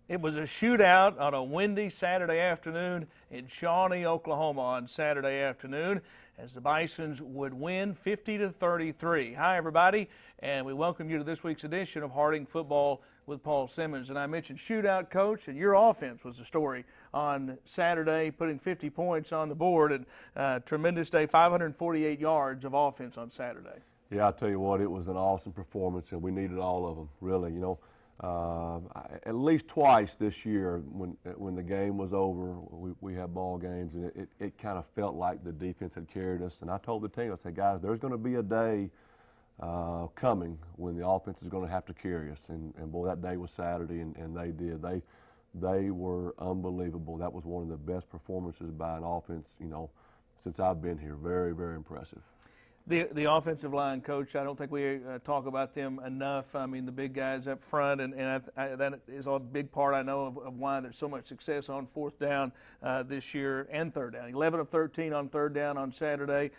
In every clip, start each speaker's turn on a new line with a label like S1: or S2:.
S1: It was a shootout on a windy Saturday afternoon in Shawnee, Oklahoma on Saturday afternoon as the Bisons would win 50-33. Hi, everybody, and we welcome you to this week's edition of Harding Football with Paul Simmons. And I mentioned shootout, Coach, and your offense was the story on Saturday, putting 50 points on the board, and tremendous day, 548 yards of offense on Saturday.
S2: Yeah, I'll tell you what, it was an awesome performance, and we needed all of them, really. You know, at least twice this year when the game was over, we had ball games, and it kind of felt like the defense had carried us. And I told the team, I said, guys, there's going to be a day coming when the offense is going to have to carry us. And boy, that day was Saturday, and they did. They were unbelievable. That was one of the best performances by an offense, you know, since I've been here. Very, very impressive.
S1: The offensive line, Coach, I don't think we talk about them enough. I mean, the big guys up front, and that is a big part, I know, of why there's so much success on fourth down this year and third down. 11 of 13 on third down on Saturday,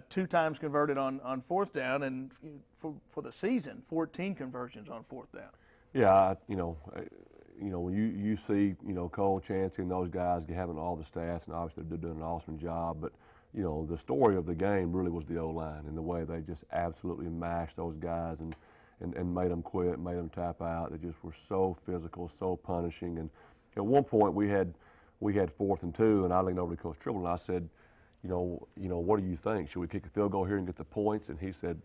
S1: 2 times converted on fourth down, and for the season, 14 conversions on fourth down.
S2: Yeah, you know, when you see, you know, Cole Chancey and those guys having all the stats, and obviously they're doing an awesome job, but you know, the story of the game really was the O-line and the way they just absolutely mashed those guys and made them quit, made them tap out. They just were so physical, so punishing. And at one point we had 4th and 2, and I leaned over to Coach Tribble and I said, you know, what do you think? Should we kick a field goal here and get the points? And he said,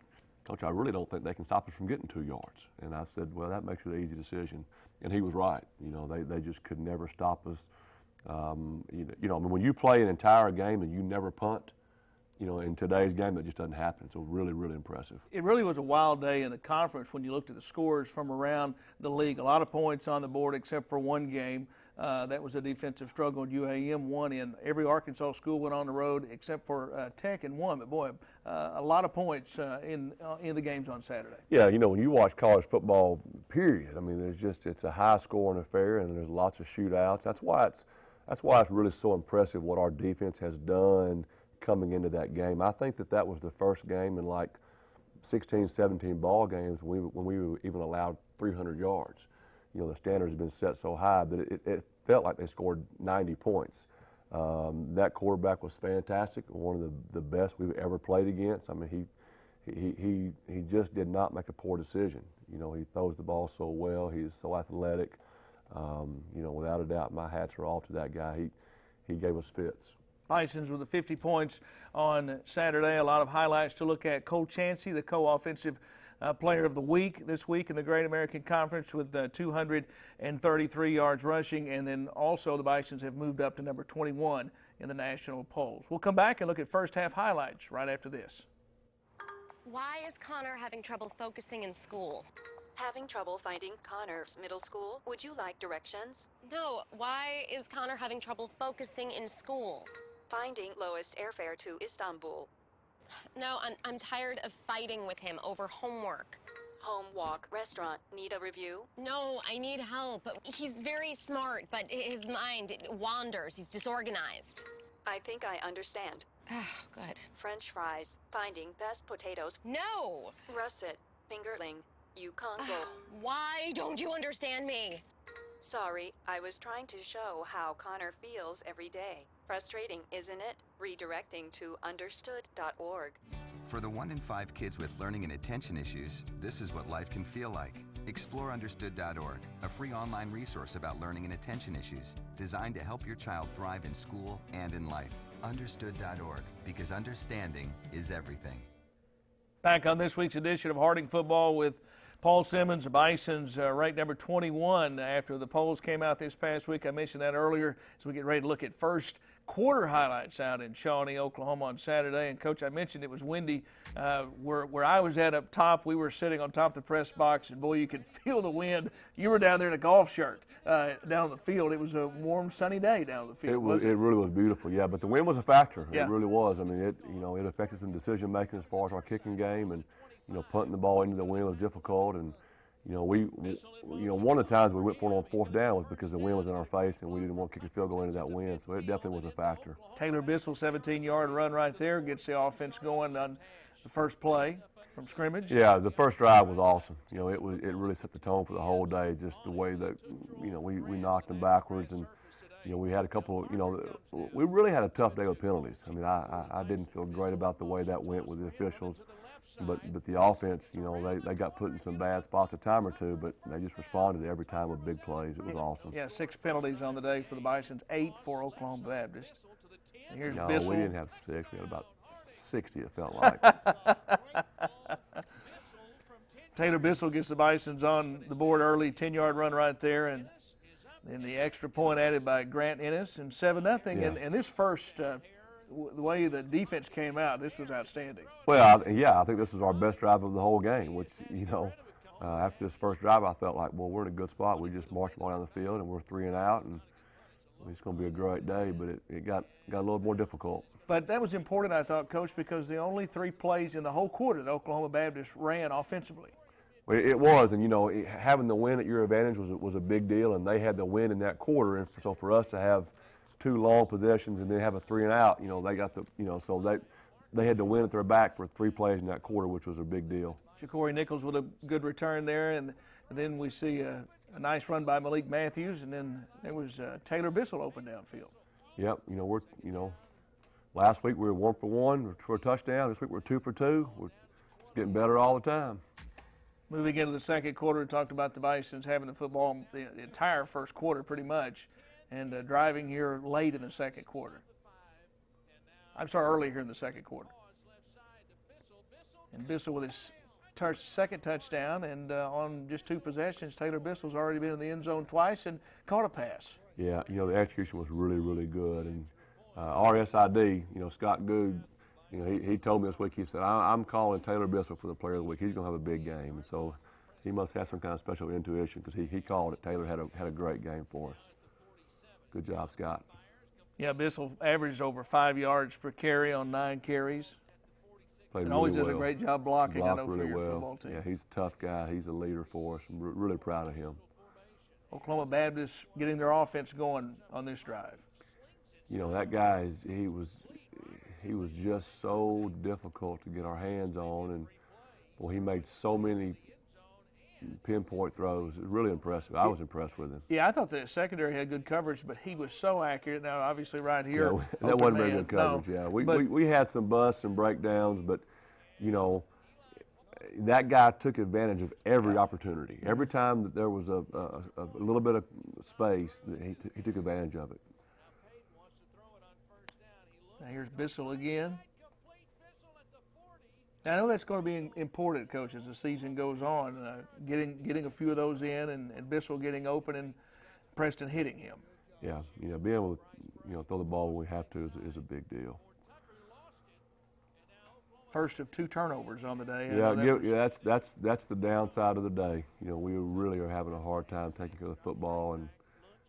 S2: Coach, I really don't think they can stop us from getting 2 yards. And I said, well, that makes it an easy decision. And he was right. You know, they just could never stop us. You know, I mean, when you play an entire game and you never punt, you know, in today's game, that just doesn't happen. So really, really impressive.
S1: It really was a wild day in the conference when you looked at the scores from around the league. A lot of points on the board except for one game. That was a defensive struggle, and UAM won in. Every Arkansas school went on the road except for Tech and won. But, boy, a lot of points in the games on Saturday.
S2: Yeah, you know, when you watch college football, period, I mean, it's a high-scoring affair, and there's lots of shootouts. That's why it's really so impressive what our defense has done coming into that game. I think that was the first game in like 16, 17 ball games when we even allowed 300 yards. You know, the standards have been set so high that it felt like they scored 90 points. That quarterback was fantastic, one of the best we've ever played against. I mean, he just did not make a poor decision. You know, he throws the ball so well. He's so athletic. You know, without a doubt, my hats are off to that guy. He gave us fits.
S1: Bisons with the 50 points on Saturday. A lot of highlights to look at. Cole Chancey, the co-offensive player of the week this week in the Great American Conference with 233 yards rushing. And then also the Bisons have moved up to number 21 in the national polls. We'll come back and look at first half highlights right after this.
S3: Why is Connor having trouble focusing in school?
S4: Having trouble finding Connor's middle school? Would you like directions?
S3: No, why is Connor having trouble focusing in school?
S4: Finding lowest airfare to Istanbul.
S3: No, I'm tired of fighting with him over homework.
S4: Home walk restaurant. Need a review?
S3: No, I need help. He's very smart, but his mind wanders. He's disorganized.
S4: I think I understand.
S3: Oh, good.
S4: French fries. Finding best potatoes.
S3: No!
S4: Russet. Fingerling. Yukon Bowl.
S3: Why don't you understand me?
S4: Sorry, I was trying to show how Connor feels every day. Frustrating, isn't it? Redirecting to understood.org.
S5: For the 1 in 5 kids with learning and attention issues, this is what life can feel like. Explore understood.org, a free online resource about learning and attention issues, designed to help your child thrive in school and in life. Understood.org, because understanding is everything.
S1: Back on this week's edition of Harding Football with Paul Simmons. The Bisons ranked number 21 after the polls came out this past week. I mentioned that earlier as we get ready to look at first quarter highlights out in Shawnee, Oklahoma on Saturday. And, Coach, I mentioned it was windy. Where I was at up top, we were sitting on top of the press box, and, boy, you could feel the wind. You were down there in a golf shirt down on the field. It was a warm, sunny day down on the field.
S2: It really was beautiful, yeah. But the wind was a factor.
S1: Yeah.
S2: It really was. I mean, it affected some decision-making as far as our kicking game. And, you know, punting the ball into the wind was difficult. And, you know, one of the times we went for it on fourth down was because the wind was in our face and we didn't want to kick a field goal into that wind. So it definitely was a factor.
S1: Taylor Bissell, 17-yard run right there, gets the offense going on the first play. from scrimmage.
S2: Yeah, the first drive was awesome. You know, it really set the tone for the whole day. Just the way that, you know, we knocked them backwards, and you know, we had a couple. You know, we really had a tough day with penalties. I mean, I didn't feel great about the way that went with the officials, but the offense, you know, they got put in some bad spots a time or two, but they just responded every time with big plays. It was awesome.
S1: Yeah, 6 penalties on the day for the Bisons, 8 for Oklahoma Baptist. And here's
S2: No,
S1: Bissell.
S2: we didn't have 6. We had about 60. It felt like.
S1: Taylor Bissell gets the Bisons on the board early, 10-yard run right there, and then the extra point added by Grant Ennis, and 7-0.
S2: Yeah.
S1: And this first, the way the defense came out, this was outstanding.
S2: Well, yeah, I think this is our best drive of the whole game, which, you know, after this first drive, I felt like, well, we're in a good spot. We just marched them all down the field, and we're 3 and out, and it's going to be a great day, but it got a little more difficult.
S1: But that was important, I thought, Coach, because the only 3 plays in the whole quarter that Oklahoma Baptist ran offensively.
S2: Well, it was, and, you know, having the win at your advantage was a big deal, and they had the win in that quarter, and so for us to have 2 long possessions and then have a 3 and out, you know, they got the, you know, so they had to win at their back for 3 plays in that quarter, which was a big deal.
S1: Ja'Cory Nichols with a good return there, and then we see a nice run by Malik Matthews, and then there was Taylor Bissell open downfield.
S2: Yep, you know, last week we were 1 for 1 for a touchdown. This week we're 2 for 2. We're getting better all the time.
S1: Moving into the second quarter, we talked about the Bisons having the football the entire first quarter pretty much, and driving here late in the second quarter. I'm sorry, early here in the second quarter. And Bissell with his second touchdown, and on just 2 possessions, Taylor Bissell's already been in the end zone twice and caught a pass.
S2: Yeah, you know, the execution was really, really good. And our SID, you know, Scott Good, you know, he told me this week, he said, I'm calling Taylor Bissell for the player of the week. He's going to have a big game. And so he must have some kind of special intuition, because he called it. Taylor had a great game for us. Good job, Scott.
S1: Yeah, Bissell averaged over 5 yards per carry on 9 carries.
S2: Played
S1: And
S2: really
S1: always does
S2: well.
S1: a great job blocking, I
S2: Blocked
S1: know,
S2: really
S1: for your
S2: well.
S1: football team.
S2: Yeah, he's a tough guy. He's a leader for us. I'm really proud of him.
S1: Oklahoma Baptist getting their offense going on this drive.
S2: You know, that guy, he was just so difficult to get our hands on, and well, he made so many pinpoint throws. It was really impressive. I was impressed with him.
S1: Yeah, I thought the secondary had good coverage, but he was so accurate. Now, obviously, right here,
S2: Yeah, that
S1: open
S2: wasn't very
S1: man,
S2: good coverage.
S1: no.
S2: Yeah,
S1: But
S2: we had some busts and breakdowns, but you know, that guy took advantage of every opportunity. Every time that there was a little bit of space, he took advantage of it.
S1: now here's Bissell again. Now, I know that's going to be important, Coach, as the season goes on, getting a few of those in, and Bissell getting open and Preston hitting him.
S2: Yeah, you know, being able to, you know, throw the ball when we have to is a big deal.
S1: First of 2 turnovers on the day.
S2: Yeah, that's the downside of the day. You know, we really are having a hard time taking care of the football, and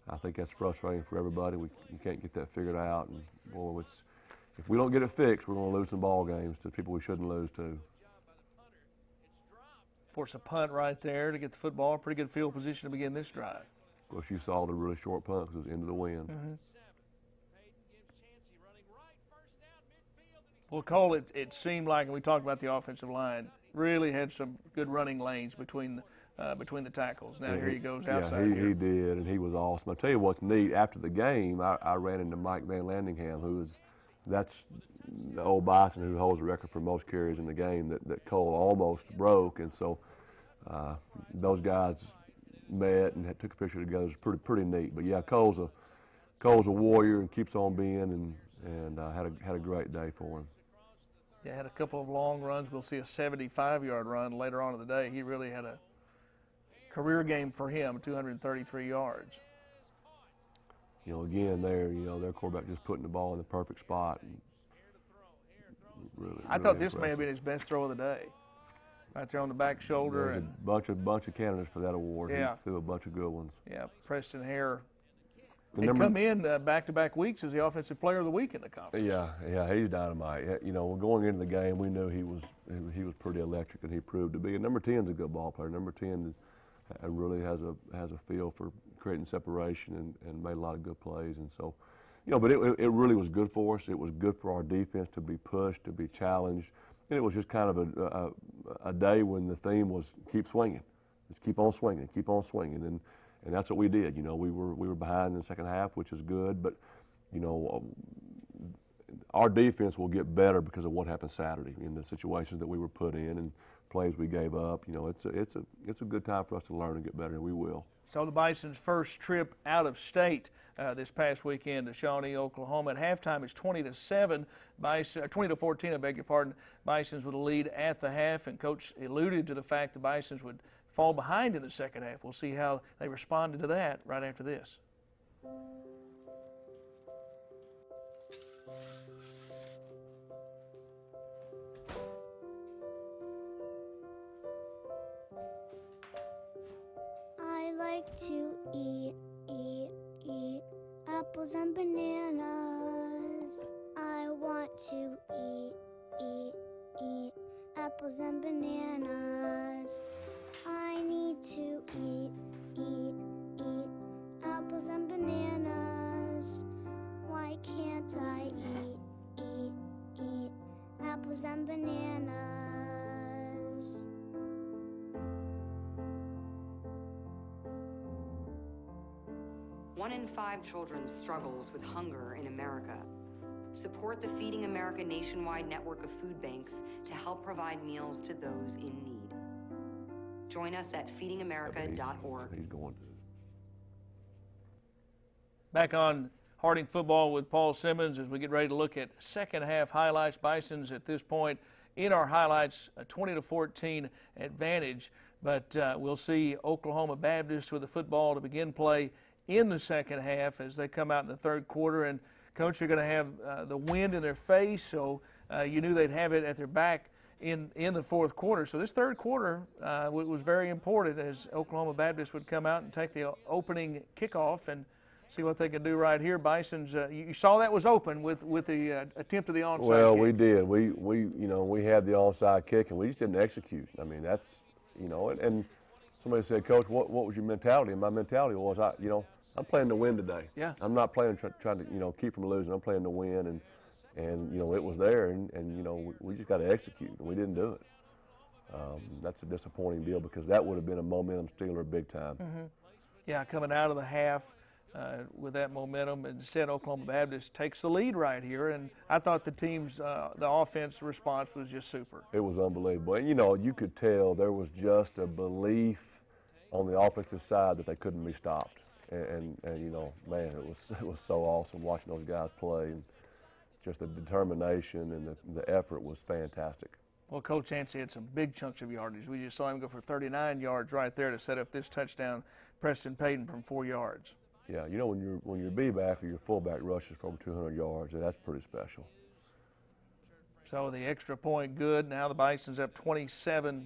S2: I think that's frustrating for everybody. We can't get that figured out, and boy, if we don't get it fixed, we're going to lose some ball games to people we shouldn't lose to.
S1: Force a punt right there to get the football. Pretty good field position to begin this drive.
S2: Of course, you saw the really short punt because it was into the wind.
S1: Mm-hmm. Well, Cole, it seemed like, and we talked about the offensive line, really had some good running lanes between the tackles. Now here he goes outside.
S2: Yeah, he did, and he was awesome. I'll tell you what's neat. After the game, I ran into Mike Van Landingham, that's the old Bison who holds the record for most carries in the game that Cole almost broke, and so those guys met and took a picture together. It was pretty neat. But yeah, Cole's a warrior and keeps on being, and had a great day for him.
S1: Yeah, had a couple of long runs. We'll see a 75-yard run later on in the day. He really had a career game for him, 233 yards.
S2: You know, again, their quarterback just putting the ball in the perfect spot. And
S1: I thought this may have been his best throw of the day. Right there on the back shoulder.
S2: There's a bunch of candidates for that award.
S1: Yeah.
S2: He threw a bunch of good ones.
S1: Yeah, Preston Hare had come in back-to-back weeks as the Offensive Player of the Week in the conference.
S2: Yeah, he's dynamite. You know, going into the game, we knew he was pretty electric, and he proved to be. And number 10 is a good ball player. Number 10 really has a feel for creating separation and made a lot of good plays. And so, you know, but it really was good for us. It was good for our defense to be pushed, to be challenged. And it was just kind of a day when the theme was keep swinging, just keep on swinging, and that's what we did. You know, we were behind in the second half, which is good, but you know, our defense will get better because of what happened Saturday in the situations that we were put in and plays we gave up. You know, it's a good time for us to learn and get better, and we will.
S1: So the Bison's first trip out of state this past weekend to Shawnee, Oklahoma. At halftime, it's 20-7, 20-14. I beg your pardon. Bison's with a lead at the half, and Coach alluded to the fact the Bison's would fall behind in the second half. We'll see how they responded to that right after this.
S6: I like to eat apples and bananas. I want to eat apples and bananas. I need to eat apples and bananas. Why can't I eat apples and bananas?
S7: 1 in 5 children struggles with hunger in America. Support the Feeding America nationwide network of food banks to help provide meals to those in need. Join us at feedingamerica.org.
S2: He's going to.
S1: Back on Harding football with Paul Simmons as we get ready to look at second half highlights. Bison's at this point in our highlights a 20-14 advantage, but we'll see Oklahoma Baptist with the football to begin play in the second half as they come out in the third quarter. And Coach, are going to have the wind in their face, so you knew they'd have it at their back in the fourth quarter. So this third quarter was very important as Oklahoma Baptist would come out and take the opening kickoff and see what they can do right here. Bison's, you saw that was open with the attempt of the onside
S2: Well,
S1: kick.
S2: we did. We had the onside kick, and we just didn't execute. I mean, that's, and somebody said, Coach, what was your mentality? And my mentality was, I'm playing to win today.
S1: Yeah.
S2: I'm not playing trying to keep from losing. I'm playing to win, and it was there, and we just got to execute, and we didn't do it. That's a disappointing deal because that would have been a momentum stealer big time.
S1: Mm-hmm. Yeah, coming out of the half with that momentum, and instead Oklahoma Baptist takes the lead right here, and I thought the team's the offense response was just super.
S2: It was unbelievable, and you could tell there was just a belief on the offensive side that they couldn't be stopped. And man, it was so awesome watching those guys play, and just the determination and the effort was fantastic.
S1: Well, Coach Yancey had some big chunks of yardage. We just saw him go for 39 yards right there to set up this touchdown. Preston Payton from 4 yards.
S2: Yeah, when your B-back or your fullback rushes for over 200 yards, that's pretty special.
S1: So the extra point good. Now the Bison's up 27-21.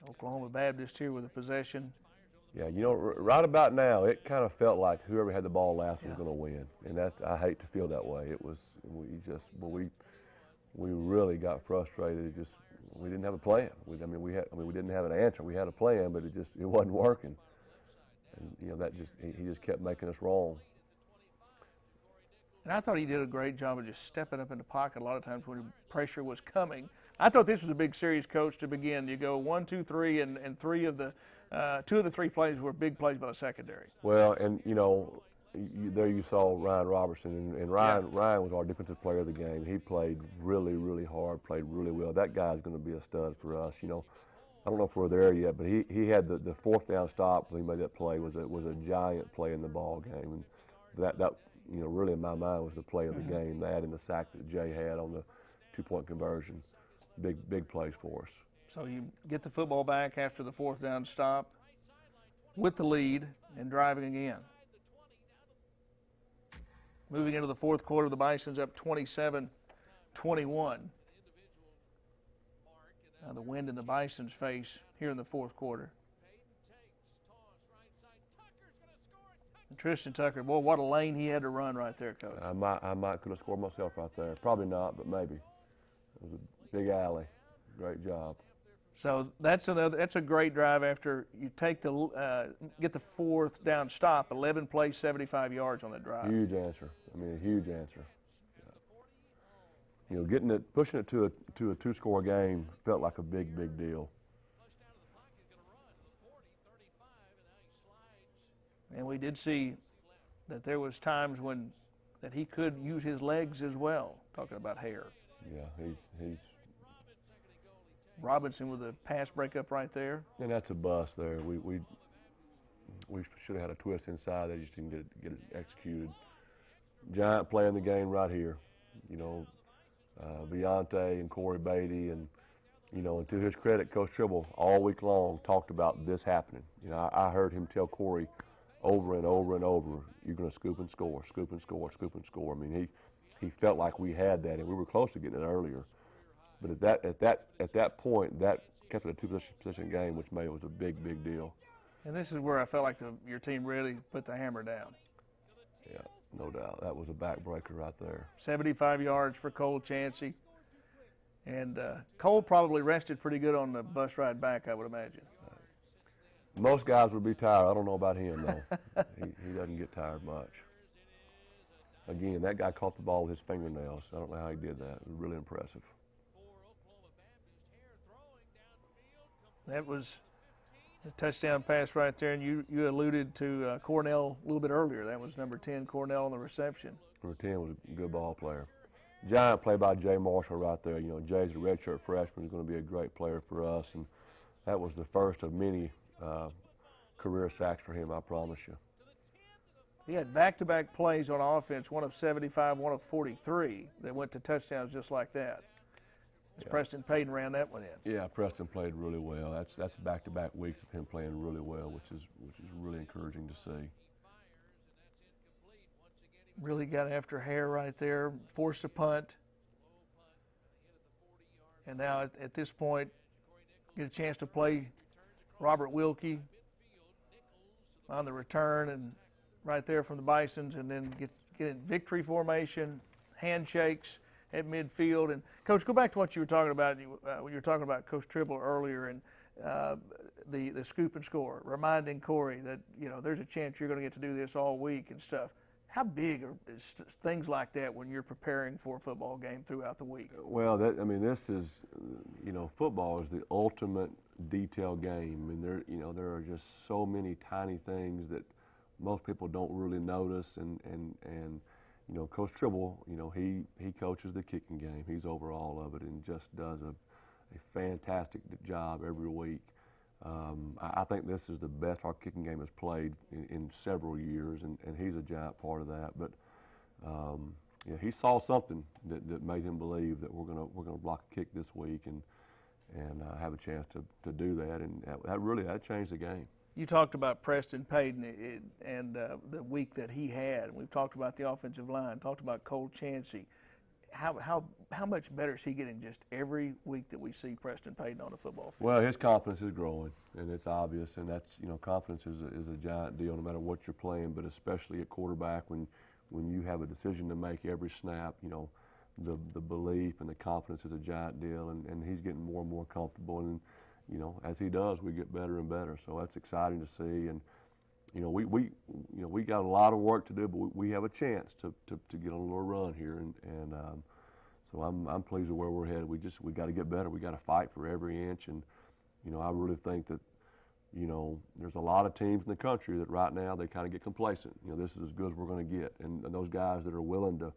S1: Oklahoma Baptist here with a possession.
S2: Yeah, right about now, it kind of felt like whoever had the ball last was going to win, and I hate to feel that way. We really got frustrated. We didn't have a plan. We didn't have an answer. We had a plan, but it wasn't working, and he just kept making us wrong.
S1: And I thought he did a great job of just stepping up in the pocket a lot of times when pressure was coming. I thought this was a big series, Coach, to begin. You go 1, 2, 3, and two of the three plays were big plays by the secondary.
S2: Well, and there you saw Ryan Robertson, and Ryan was our defensive player of the game. He played really, really hard, played really well. That guy's going to be a stud for us. I don't know if we're there yet, but he had the fourth down stop when he made that play was a giant play in the ball game, and that really in my mind was the play of the game. That and the sack that Jay had on the 2-point conversion, big plays for us.
S1: So you get the football back after the fourth down stop with the lead and driving again. Moving into the fourth quarter, the Bison's up 27-21. Now the wind in the Bison's face here in the fourth quarter. And Tristan Tucker, boy, what a lane he had to run right there, Coach.
S2: I might could have scored myself right there. Probably not, but maybe. It was a big alley. Great job.
S1: So that's a great drive after you take get the fourth down stop, 11 plays, 75 yards on that drive.
S2: Huge answer. I mean, a huge answer. You know, pushing it to a two-score game felt like a big deal.
S1: And we did see that there was times that he could use his legs as well, talking about Hare.
S2: Yeah, he's
S1: Robinson with a pass breakup right there.
S2: And that's a bust there. We should have had a twist inside. They just didn't get it executed. Giant play in the game right here. You know, Beyonce and Corey Beatty, and you know, and to his credit, Coach Tribble all week long talked about this happening. You know, I heard him tell Corey over and over and over, "You're going to scoop and score, scoop and score, scoop and score." I mean, he felt like we had that, and we were close to getting it earlier. But at that point, that kept it a two-position game, which made it was a big deal.
S1: And this is where I felt like your team really put the hammer down.
S2: Yeah, no doubt. That was a backbreaker right there.
S1: 75 yards for Cole Chancey. And Cole probably rested pretty good on the bus ride back, I would imagine.
S2: Most guys would be tired. I don't know about him, though. he doesn't get tired much. Again, that guy caught the ball with his fingernails. I don't know how he did that. It was really impressive.
S1: That was a touchdown pass right there, and you alluded to Cornell a little bit earlier. That was number 10, Cornell, on the reception.
S2: Number 10 was a good ball player. Giant play by Jay Marshall right there. You know, Jay's a redshirt freshman. He's going to be a great player for us, and that was the first of many career sacks for him, I promise you.
S1: He had back-to-back plays on offense, one of 75, one of 43, that went to touchdowns just like that. Yeah. Preston Payton ran that one in.
S2: Yeah, Preston played really well. That's back-to-back weeks of him playing really well, which is really encouraging to see.
S1: Really got after Hare right there, forced a punt. And now at this point, get a chance to play Robert Wilkie on the return and right there from the Bisons, and then get in victory formation, handshakes at midfield. And Coach, go back to what you were talking about. You were talking about Coach Tribble earlier, and the scoop and score, reminding Corey that, you know, there's a chance you're going to get to do this all week and stuff. How big are things like that when you're preparing for a football game throughout the week?
S2: Well, this is, you know, football is the ultimate detail game. I mean, there are just so many tiny things that most people don't really notice, and you know, Coach Tribble, you know, he coaches the kicking game. He's over all of it and just does a fantastic job every week. I think this is the best our kicking game has played in several years, and he's a giant part of that. But yeah, he saw something that made him believe that we're gonna block a kick this week and have a chance to do that, and that changed the game.
S1: You talked about Preston Payton and the week that he had. We've talked about the offensive line, talked about Cole Chancey. How much better is he getting just every week that we see Preston Payton on the football field?
S2: Well, his confidence is growing, and it's obvious, and that's, you know, confidence is a giant deal no matter what you're playing, but especially at quarterback when you have a decision to make every snap. You know, the belief and the confidence is a giant deal, and he's getting more and more comfortable, and you know, as he does, we get better and better. So that's exciting to see, and you know, we got a lot of work to do, but we have a chance to get on a little run here, and so I'm pleased with where we're headed. We got to get better. We got to fight for every inch, and you know, I really think that, you know, there's a lot of teams in the country that right now they kind of get complacent. You know, this is as good as we're going to get, and those guys that are willing to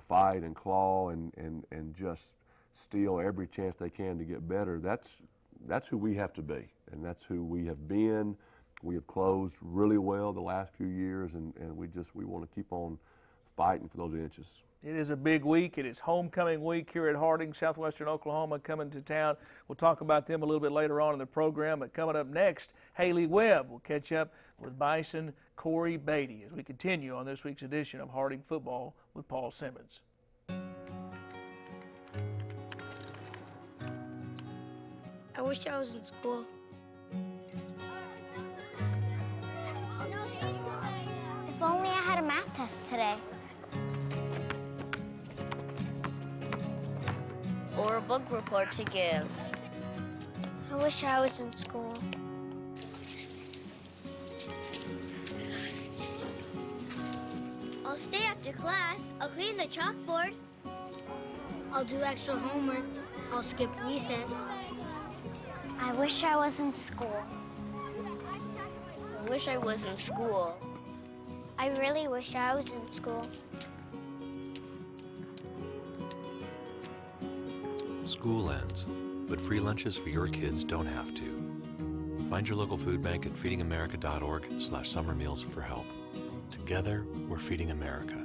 S2: fight and claw and just steal every chance they can to get better. That's who we have to be, and that's who we have been. We have closed really well the last few years, and we want to keep on fighting for those inches.
S1: It is a big week. It is homecoming week here at Harding. Southwestern Oklahoma coming to town. We'll talk about them a little bit later on in the program, but coming up next, Haley Webb will catch up with Bison Corey Beatty as we continue on this week's edition of Harding Football with Paul Simmons.
S8: I wish I was in school.
S6: If only I had a math test today.
S8: Or a book report to give. I wish I was in school. I'll stay after class. I'll clean the chalkboard. I'll do extra homework. I'll skip recess.
S6: I wish I was in school.
S8: I wish I was in school.
S6: I really wish I was in school.
S9: School ends, but free lunches for your kids don't have to. Find your local food bank at feedingamerica.org/summer meals for help. Together, we're feeding America.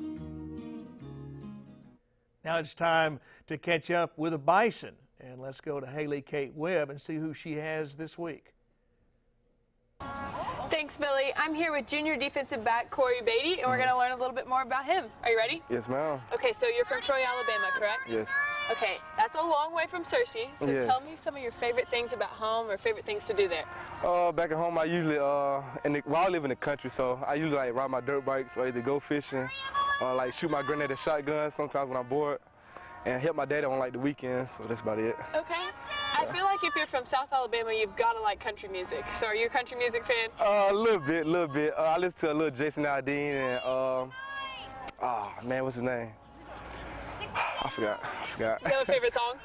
S1: Now it's time to catch up with a Bison, and let's go to Haley Kate Webb and see who she has this week.
S10: Thanks, Billy. I'm here with junior defensive back Corey Beatty, and we're going to learn a little bit more about him. Are you ready?
S11: Yes, ma'am.
S10: Okay, so you're from Troy, Alabama, correct?
S11: Yes.
S10: Okay, that's a long way from Searcy, so
S11: Yes.
S10: tell me some of your favorite things about home or favorite things to do there.
S11: Back at home, I usually, well, I live in the country, so I usually like ride my dirt bikes or either go fishing or like shoot my grenade and shotgun sometimes when I'm bored and help my daddy on like the weekends, so that's about it.
S10: Okay. I feel like if you're from South Alabama, you've got to like country music. So are you a country music fan?
S11: A little bit. I listen to a little Jason Aldean and, man, what's his name? I forgot.
S10: You have a favorite song?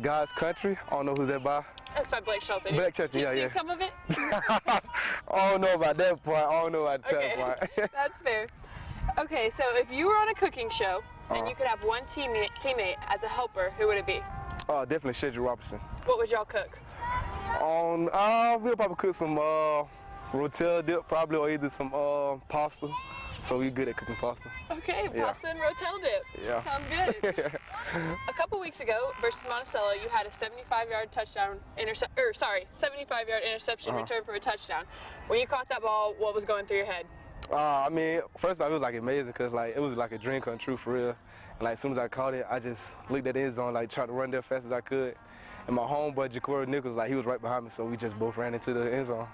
S11: God's Country. I don't know who's that by.
S10: That's by Blake Shelton.
S11: Blake Shelton,
S10: Can you
S11: yeah.
S10: sing some of it?
S11: I don't know about that part. I don't know about
S10: Okay,
S11: that part.
S10: that's fair. Okay, so if you were on a cooking show and you could have one teammate as a helper, who would it be?
S11: Definitely Shedrick Robertson.
S10: What would y'all cook?
S11: We'll probably cook some rotel dip, probably, or either some pasta. So we're good at cooking pasta.
S10: Okay, pasta and rotel dip.
S11: Yeah.
S10: Sounds good. A couple weeks ago versus Monticello, you had a 75-yard touchdown 75-yard interception return for a touchdown. When you caught that ball, what was going through your head?
S11: I mean, first off, it was like amazing because like it was like a dream come true for real. And like as soon as I caught it, I just looked at the end zone, like tried to run there as fast as I could. And my homeboy Ja'Cory Nichols, like he was right behind me, so we just both ran into the end zone.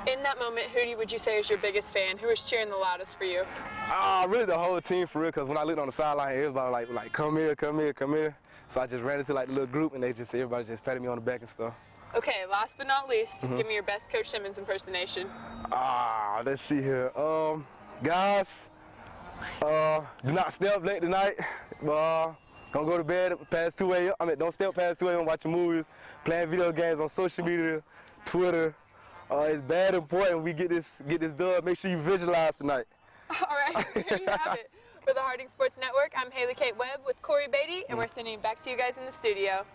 S10: In that moment, who would you say is your biggest fan? Who was cheering the loudest for you?
S11: Really the whole team for real, because when I looked on the sideline, everybody like come here, come here, come here. So I just ran into like the little group, and everybody just patted me on the back and stuff.
S10: Okay, last but not least, give me your best Coach Simmons impersonation.
S11: Let's see here. Guys, do not stay up late tonight. Don't go to bed past 2 a.m. Don't stay up past 2 a.m. watching movies, playing video games on social media, Twitter. It's bad important we get this done. Make sure you visualize tonight.
S10: All right, there you have it. For the Harding Sports Network, I'm Haley Kate Webb with Corey Beatty, and we're sending it back to you guys in the studio.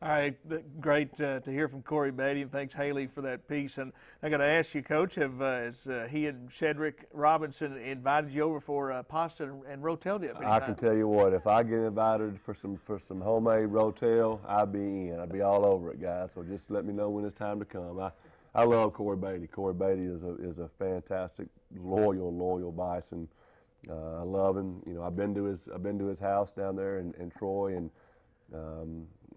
S1: All right, great to hear from Corey Beatty, and thanks, Haley, for that piece. And I got to ask you, Coach, has he and Shedrick Robinson invited you over for pasta and rotel dip?
S2: I can tell you what, if I get invited for some homemade rotel, I'll be in. I'll be all over it, guys. So just let me know when it's time to come. I love Corey Beatty. Corey Beatty is a fantastic, loyal Bison. I love him. You know, I've been to his house down there in Troy, and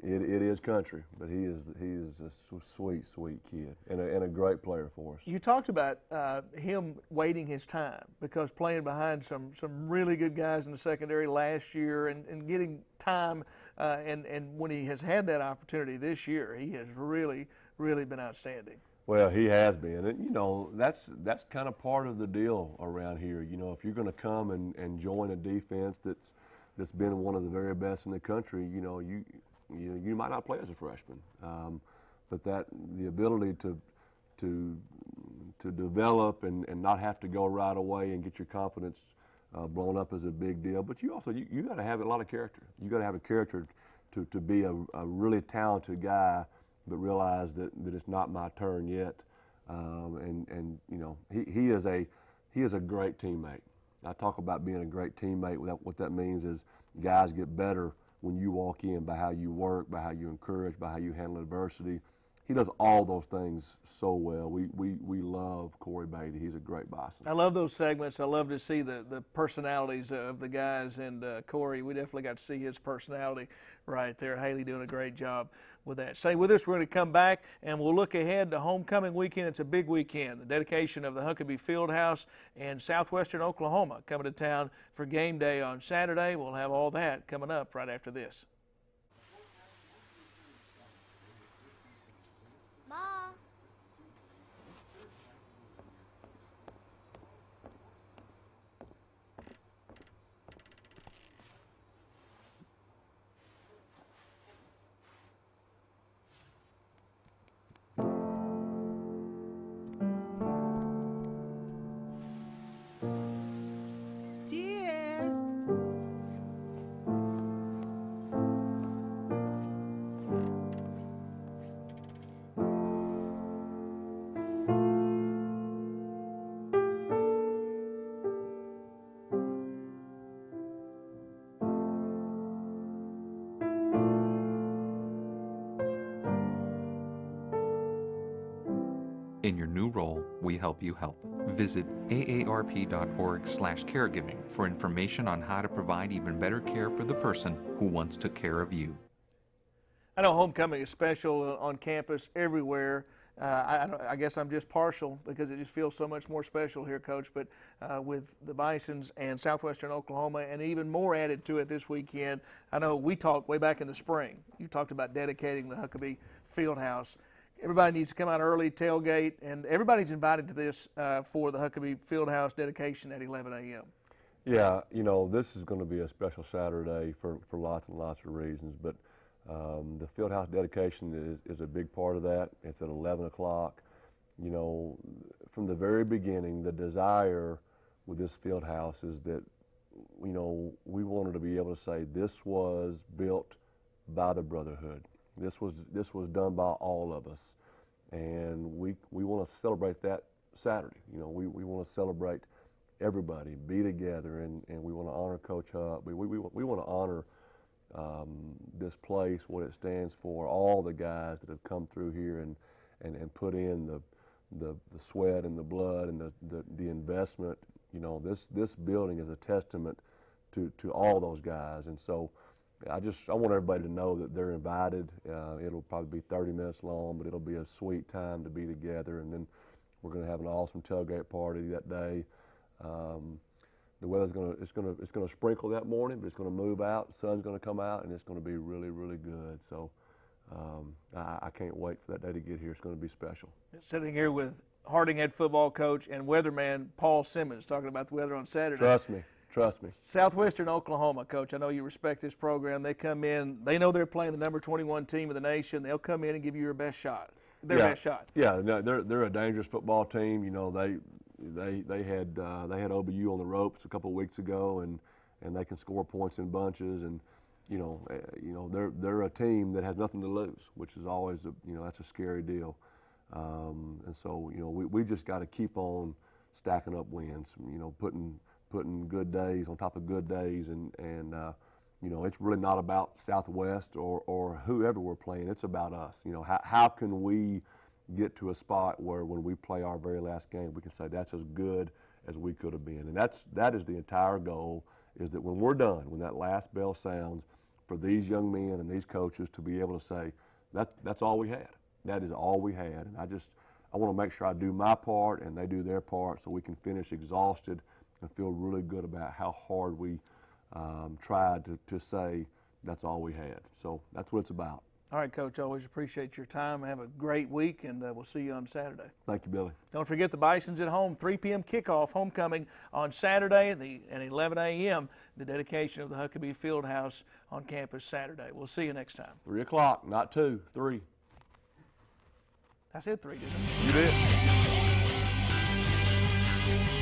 S2: it is country, but he is a sweet kid and a great player for us.
S1: You talked about him waiting his time, because playing behind some really good guys in the secondary last year and getting time, and when he has had that opportunity this year, he has really been outstanding.
S2: Well, he has been, and you know that's kind of part of the deal around here. You know, if you're going to come and join a defense that's been one of the very best in the country, you know you might not play as a freshman, but the ability to develop and not have to go right away and get your confidence blown up is a big deal. But you also you got to have a lot of character. You got to have a character to be a really talented guy, but realize that it's not my turn yet. And you know he is a great teammate. I talk about being a great teammate. What that means is guys get better when you walk in by how you work, by how you encourage, by how you handle adversity. He does all those things so well. We love Corey Beatty. He's a great Bison.
S1: I love those segments. I love to see the personalities of the guys, and Corey, we definitely got to see his personality right there. Haley doing a great job with that. Stay with us. We're going to come back, and we'll look ahead to homecoming weekend. It's a big weekend. The dedication of the Huckabee Fieldhouse and Southwestern Oklahoma coming to town for game day on Saturday. We'll have all that coming up right after this.
S12: In your new role, we help you help. Visit aarp.org/caregiving for information on how to provide even better care for the person who once took care of you.
S1: I know homecoming is special on campus everywhere. I guess I'm just partial because it just feels so much more special here, Coach. But with the Bisons and Southwestern Oklahoma, and even more added to it this weekend, I know we talked way back in the spring. You talked about dedicating the Huckabee Fieldhouse. Everybody needs to come out early, tailgate, and everybody's invited to this for the Huckabee Fieldhouse dedication at 11 a.m.
S2: Yeah, you know, this is going to be a special Saturday for lots and lots of reasons, but the Fieldhouse dedication is a big part of that. It's at 11 o'clock. You know, from the very beginning, the desire with this Fieldhouse is that, you know, we wanted to be able to say this was built by the Brotherhood. This was done by all of us, and we want to celebrate that Saturday. You know, we want to celebrate everybody, be together, and we want to honor Coach Huck. We want to honor this place, what it stands for, all the guys that have come through here and put in the sweat and the blood and the investment. You know, this building is a testament to all those guys, and so I want everybody to know that they're invited. It'll probably be 30 minutes long, but it'll be a sweet time to be together. And then we're going to have an awesome tailgate party that day. The weather's it's gonna sprinkle that morning, but it's going to move out. The sun's going to come out, and it's going to be really, really good. So I can't wait for that day to get here. It's going to be special.
S1: Sitting here with Harding head football coach and weatherman Paul Simmons talking about the weather on Saturday.
S2: Trust me. Trust me.
S1: Southwestern Oklahoma, Coach, I know you respect this program. They come in, they know they're playing the number 21 team of the nation. They'll come in and give you your best shot, best shot.
S2: Yeah, no, they're a dangerous football team. You know, they had OBU on the ropes a couple of weeks ago, and they can score points in bunches. And you know they're a team that has nothing to lose, which is always that's a scary deal. And so we just got to keep on stacking up wins. You know, putting good days on top of good days, and it's really not about Southwest or whoever we're playing. It's about us. You know, how can we get to a spot where when we play our very last game, we can say that's as good as we could have been. And that is the entire goal, is that when we're done, when that last bell sounds, for these young men and these coaches to be able to say that's all we had. That is all we had. And I want to make sure I do my part and they do their part, so we can finish exhausted and feel really good about how hard we tried to say that's all we had. So that's what it's about.
S1: All right, Coach, always appreciate your time. Have a great week, and we'll see you on Saturday.
S2: Thank you, Billy.
S1: Don't forget the Bisons at home, 3 p.m. kickoff, homecoming on Saturday, and 11 a.m., the dedication of the Huckabee Fieldhouse on campus Saturday. We'll see you next time.
S2: 3 o'clock, not 2, 3.
S1: I said 3, didn't I?
S2: You did.